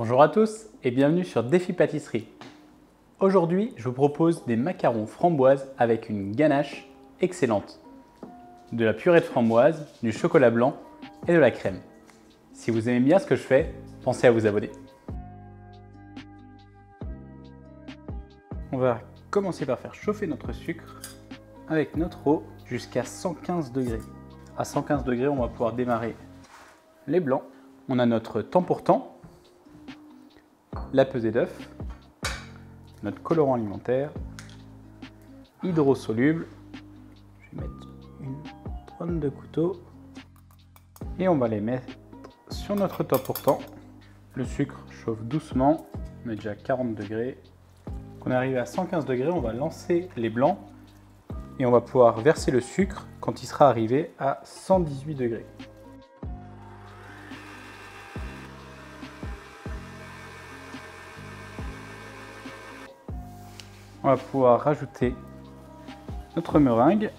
Bonjour à tous et bienvenue sur Défi Pâtisserie. Aujourd'hui, je vous propose des macarons framboises avec une ganache excellente. De la purée de framboise, du chocolat blanc et de la crème. Si vous aimez bien ce que je fais, pensez à vous abonner. On va commencer par faire chauffer notre sucre avec notre eau jusqu'à 115 degrés. À 115 degrés, on va pouvoir démarrer les blancs. On a notre temps pour temps, la pesée d'œuf, notre colorant alimentaire, hydrosoluble. Je vais mettre une pointe de couteau et on va les mettre sur notre temps pour temps. Le sucre chauffe doucement, on est déjà à 40 degrés. Quand on est arrivé à 115 degrés, on va lancer les blancs et on va pouvoir verser le sucre quand il sera arrivé à 118 degrés. On va pouvoir rajouter notre meringue.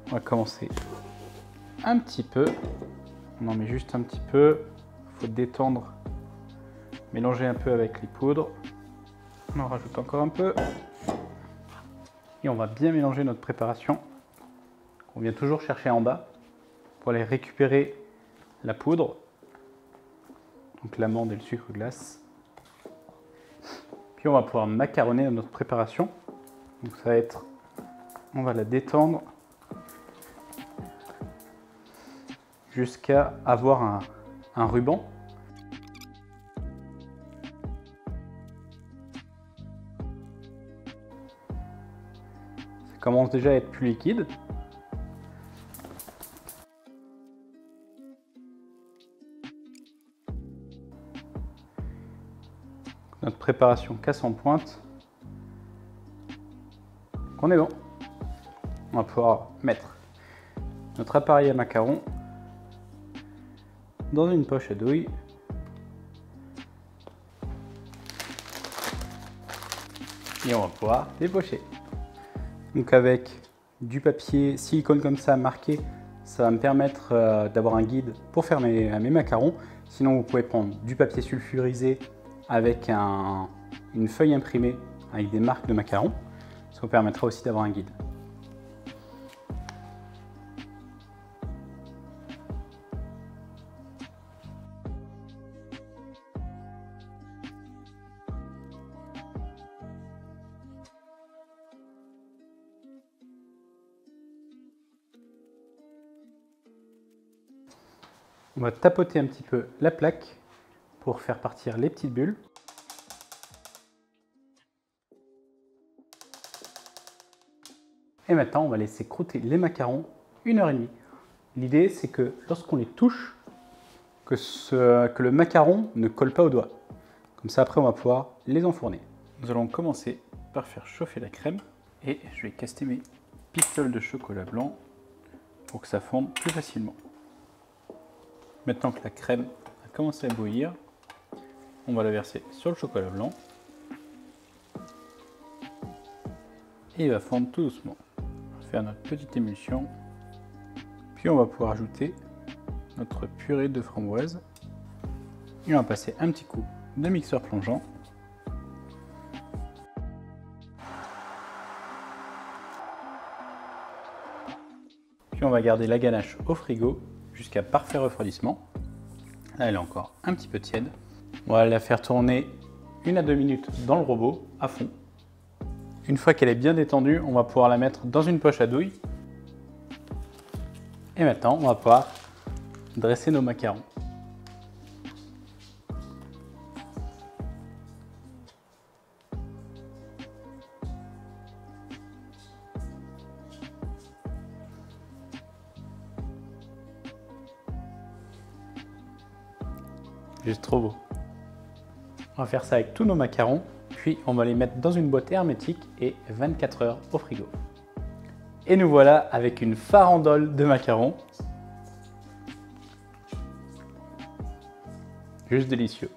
On va commencer un petit peu. On en met juste un petit peu. Il faut détendre, mélanger un peu avec les poudres. On en rajoute encore un peu. Et on va bien mélanger notre préparation. On vient toujours chercher en bas pour aller récupérer la poudre. Donc l'amande et le sucre glace. Puis on va pouvoir macaronner notre préparation. Donc ça va être, on va la détendre jusqu'à avoir un ruban. Ça commence déjà à être plus liquide. Notre préparation casse en pointe. On est bon. On va pouvoir mettre notre appareil à macarons dans une poche à douille. Et on va pouvoir dépocher. Donc avec du papier silicone comme ça marqué, ça va me permettre d'avoir un guide pour faire mes macarons. Sinon vous pouvez prendre du papier sulfurisé avec une feuille imprimée avec des marques de macarons. Ça vous permettra aussi d'avoir un guide. On va tapoter un petit peu la plaque pour faire partir les petites bulles. Et maintenant, on va laisser croûter les macarons 1h30. L'idée, c'est que lorsqu'on les touche, que le macaron ne colle pas au doigt. Comme ça, après, on va pouvoir les enfourner. Nous allons commencer par faire chauffer la crème. Et je vais caster mes pistoles de chocolat blanc pour que ça fonde plus facilement. Maintenant que la crème a commencé à bouillir, on va la verser sur le chocolat blanc. Et il va fondre tout doucement. On va faire notre petite émulsion. Puis on va pouvoir ajouter notre purée de framboise. Et on va passer un petit coup de mixeur plongeant. Puis on va garder la ganache au frigo jusqu'à parfait refroidissement. Là, elle est encore un petit peu tiède. On va la faire tourner 1 à 2 minutes dans le robot à fond. Une fois qu'elle est bien détendue, on va pouvoir la mettre dans une poche à douille. Et maintenant, on va pouvoir dresser nos macarons. Juste trop beau. On va faire ça avec tous nos macarons, puis on va les mettre dans une boîte hermétique et 24 heures au frigo. Et nous voilà avec une farandole de macarons. Juste délicieux.